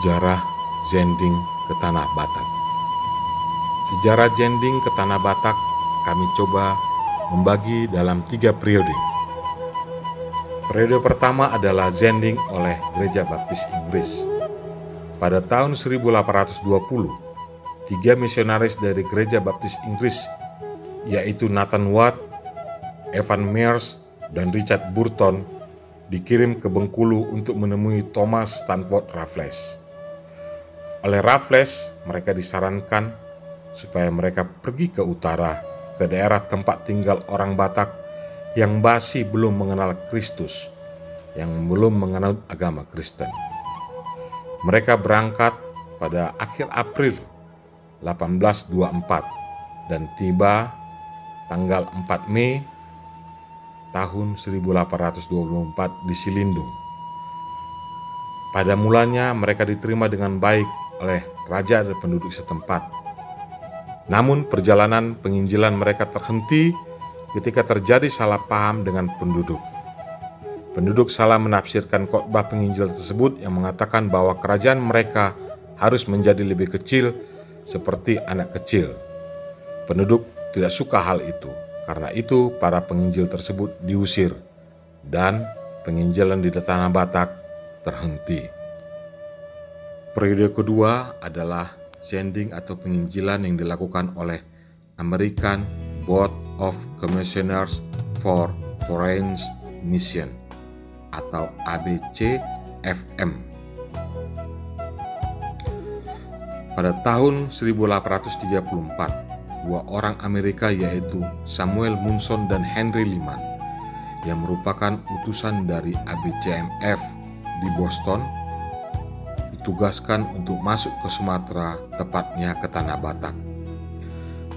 Sejarah Zending ke Tanah Batak. Sejarah Zending ke Tanah Batak kami coba membagi dalam 3 periode. Periode pertama adalah Zending oleh Gereja Baptis Inggris. Pada tahun 1820, 3 misionaris dari Gereja Baptis Inggris, yaitu Nathan Watt, Evan Mears, dan Richard Burton, dikirim ke Bengkulu untuk menemui Thomas Stanford Raffles. Oleh Raffles, mereka disarankan supaya mereka pergi ke utara, ke daerah tempat tinggal orang Batak yang masih belum mengenal Kristus, yang belum mengenal agama Kristen. Mereka berangkat pada akhir April 1824 dan tiba tanggal 4 Mei tahun 1824 di Silindung. Pada mulanya mereka diterima dengan baik oleh raja dan penduduk setempat. Namun perjalanan penginjilan mereka terhenti ketika terjadi salah paham dengan penduduk. Penduduk salah menafsirkan khotbah penginjil tersebut yang mengatakan bahwa kerajaan mereka harus menjadi lebih kecil seperti anak kecil. Penduduk tidak suka hal itu. Karena itu para penginjil tersebut diusir dan penginjilan di Tanah Batak terhenti. Periode kedua adalah Zending atau penginjilan yang dilakukan oleh American Board of Commissioners for Foreign Mission atau ABCFM. Pada tahun 1834, 2 orang Amerika yaitu Samuel Munson dan Henry Lyman yang merupakan utusan dari ABCMF di Boston ditugaskan untuk masuk ke Sumatera, tepatnya ke Tanah Batak.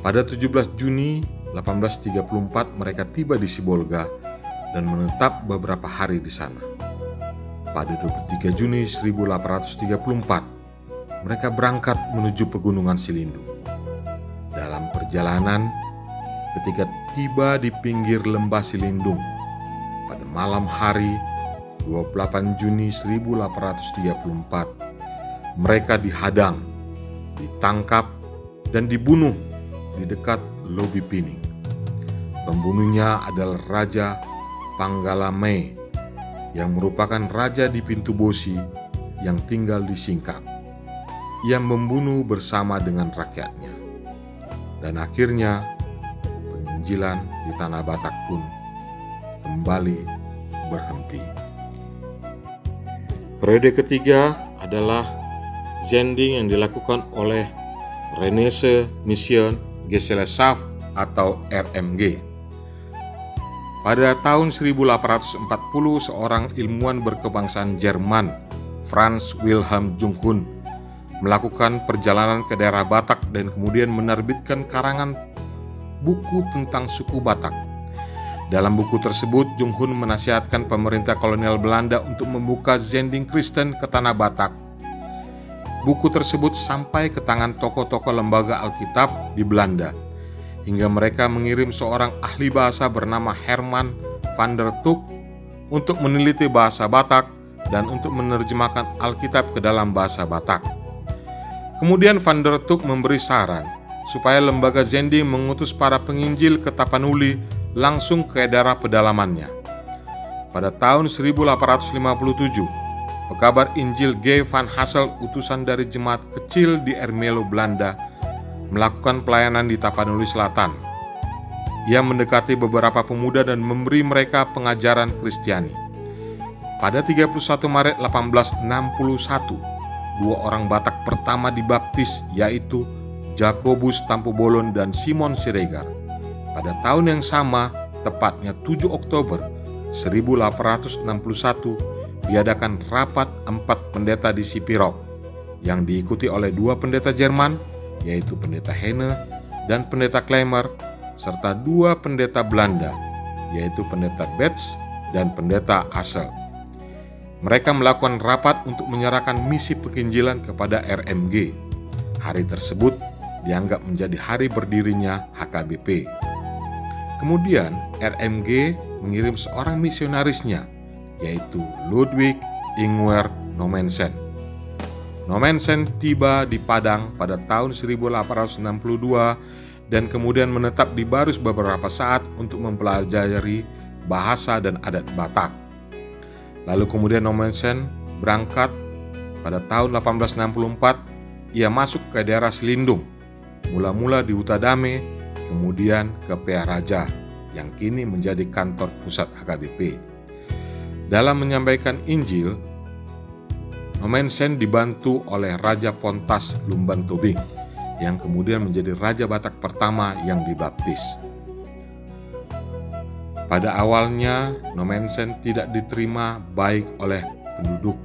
Pada 17 Juni 1834 mereka tiba di Sibolga dan menetap beberapa hari di sana. Pada 23 Juni 1834 mereka berangkat menuju Pegunungan Silindung. Dalam perjalanan, ketika tiba di pinggir lembah Silindung, pada malam hari 28 Juni 1834, mereka dihadang, ditangkap, dan dibunuh di dekat Lobi Pining. Pembunuhnya adalah Raja Panggalamai, yang merupakan raja di Pintu Bosi yang tinggal di Singkang. Ia membunuh bersama dengan rakyatnya. Dan akhirnya penginjilan di Tanah Batak pun kembali berhenti. Periode ketiga adalah Zending yang dilakukan oleh Renesse Mission Gesellschaft atau RMG. Pada tahun 1840 seorang ilmuwan berkebangsaan Jerman, Franz Wilhelm Junghun, melakukan perjalanan ke daerah Batak dan kemudian menerbitkan karangan buku tentang suku Batak. Dalam buku tersebut, Junghun menasihatkan pemerintah kolonial Belanda untuk membuka Zending Kristen ke Tanah Batak. Buku tersebut sampai ke tangan tokoh-tokoh lembaga Alkitab di Belanda, hingga mereka mengirim seorang ahli bahasa bernama Herman van der Tuuk untuk meneliti bahasa Batak dan untuk menerjemahkan Alkitab ke dalam bahasa Batak. Kemudian Van der Tuuk memberi saran supaya lembaga Zending mengutus para penginjil ke Tapanuli langsung ke daerah pedalamannya. Pada tahun 1857, pekabar Injil G. van Hassel, utusan dari jemaat kecil di Ermelo, Belanda, melakukan pelayanan di Tapanuli Selatan. Ia mendekati beberapa pemuda dan memberi mereka pengajaran Kristiani. Pada 31 Maret 1861, 2 orang Batak pertama dibaptis, yaitu Jacobus Tampobolon dan Simon Siregar. Pada tahun yang sama, tepatnya 7 Oktober 1861, diadakan rapat 4 pendeta di Sipirok, yang diikuti oleh 2 pendeta Jerman, yaitu pendeta Hene dan pendeta Klemer, serta 2 pendeta Belanda, yaitu pendeta Betz dan pendeta Assel. Mereka melakukan rapat untuk menyerahkan misi penginjilan kepada RMG. Hari tersebut dianggap menjadi hari berdirinya HKBP. Kemudian RMG mengirim seorang misionarisnya, yaitu Ludwig Ingwer Nommensen. Nommensen tiba di Padang pada tahun 1862 dan kemudian menetap di Barus beberapa saat untuk mempelajari bahasa dan adat Batak. Lalu kemudian Nommensen berangkat pada tahun 1864. Ia masuk ke daerah Selindung, mula-mula di Hutadame, kemudian ke Pea Raja yang kini menjadi kantor pusat HKBP. Dalam menyampaikan Injil, Nommensen dibantu oleh Raja Pontas Lumban Tobing yang kemudian menjadi Raja Batak pertama yang dibaptis. Pada awalnya, Nommensen tidak diterima baik oleh penduduk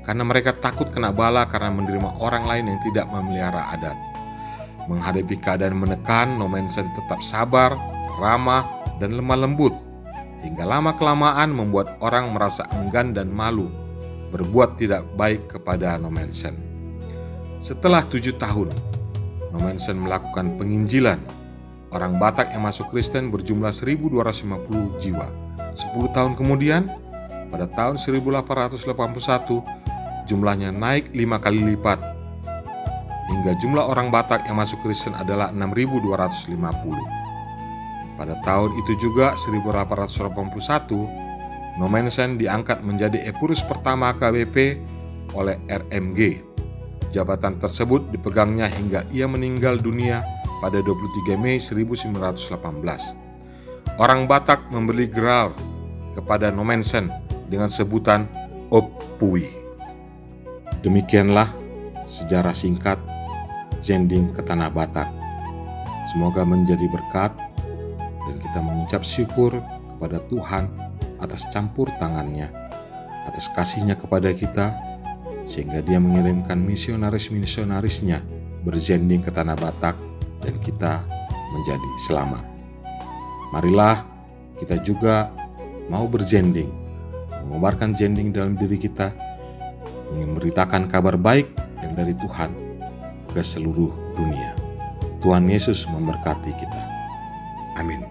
karena mereka takut kena bala karena menerima orang lain yang tidak memelihara adat. Menghadapi keadaan menekan, Nommensen tetap sabar, ramah, dan lemah lembut, hingga lama-kelamaan membuat orang merasa enggan dan malu berbuat tidak baik kepada Nommensen. Setelah 7 tahun, Nommensen melakukan penginjilan. Orang Batak yang masuk Kristen berjumlah 1.250 jiwa. 10 tahun kemudian, pada tahun 1881, jumlahnya naik 5 kali lipat, hingga jumlah orang Batak yang masuk Kristen adalah 6.250. Pada tahun itu juga, 1881, Nommensen diangkat menjadi Epirus pertama KBP oleh RMG. Jabatan tersebut dipegangnya hingga ia meninggal dunia pada 23 Mei 1918. Orang Batak memberi gelar kepada Nommensen dengan sebutan Opui. Demikianlah sejarah singkat Zending ke Tanah Batak. Semoga menjadi berkat dan kita mengucap syukur kepada Tuhan atas campur tangannya, atas kasihnya kepada kita, sehingga dia mengirimkan misionaris-misionarisnya berzending ke Tanah Batak dan kita menjadi selamat. Marilah kita juga mau berzending, mengobarkan zending dalam diri kita, memberitakan kabar baik yang dari Tuhan ke seluruh dunia. Tuhan Yesus memberkati kita. Amin.